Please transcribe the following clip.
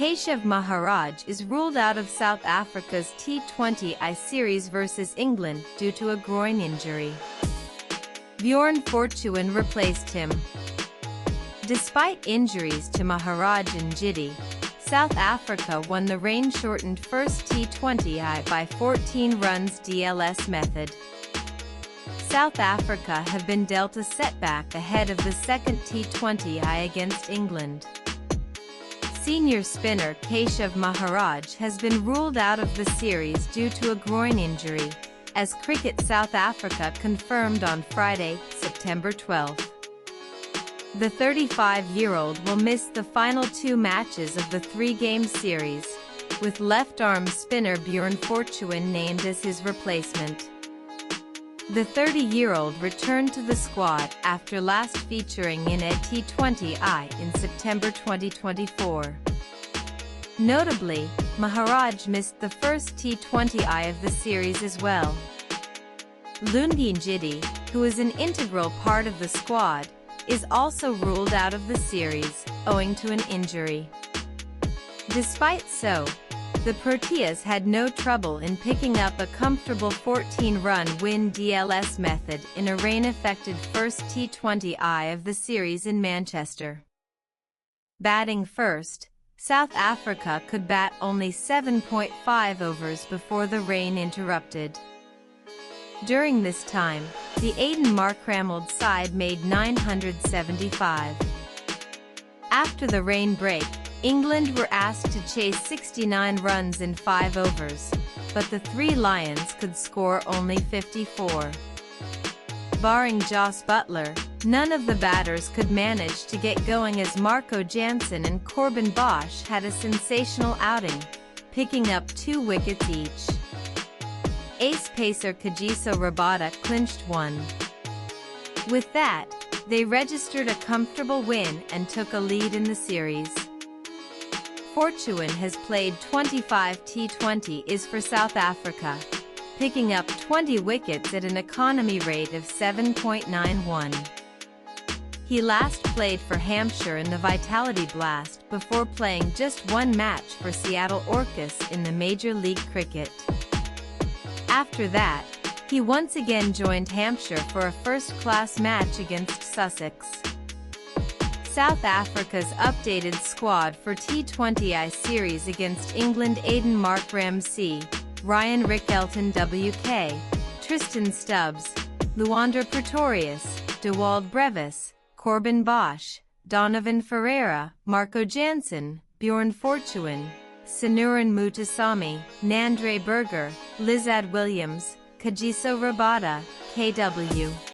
Keshav Maharaj is ruled out of South Africa's T20I series versus England due to a groin injury. Bjorn Fortuin replaced him. Despite injuries to Maharaj and Jidi, South Africa won the rain-shortened first T20I by 14 runs DLS method. South Africa have been dealt a setback ahead of the second T20I against England. Senior spinner Keshav Maharaj has been ruled out of the series due to a groin injury, as Cricket South Africa confirmed on Friday, September 12. The 35-year-old will miss the final two matches of the three-game series, with left-arm spinner Bjorn Fortuin named as his replacement. The 30-year-old returned to the squad after last featuring in a T20I in September 2024. Notably, Maharaj missed the first T20I of the series as well. Lungi Jidi, who is an integral part of the squad, is also ruled out of the series, owing to an injury. Despite so, the Proteas had no trouble in picking up a comfortable 14-run win DLS method in a rain-affected first T20I of the series in Manchester. Batting first, South Africa could bat only 7.5 overs before the rain interrupted. During this time, the Aiden Markrameld side made 975. After the rain break, England were asked to chase 69 runs in 5 overs, but the Three Lions could score only 54. Barring Jos Buttler, none of the batters could manage to get going as Marco Jansen and Corbin Bosch had a sensational outing, picking up 2 wickets each. Ace pacer Kagiso Rabada clinched one. With that, they registered a comfortable win and took a lead in the series. Fortuin has played 25 T20Is for South Africa, picking up 20 wickets at an economy rate of 7.91. He last played for Hampshire in the Vitality Blast before playing just one match for Seattle Orcas in the Major League Cricket. After that, he once again joined Hampshire for a first-class match against Sussex. South Africa's updated squad for T20I series against England: Aiden Markram, Ryan Rickelton, WK, Tristan Stubbs, Luanda Pretorius, Dewald Brevis, Corbin Bosch, Donovan Ferreira, Marco Jansen, Bjorn Fortuin, Sanuran Mutasamy, Nandre Berger, Lizad Williams, Kagiso Rabada, KW.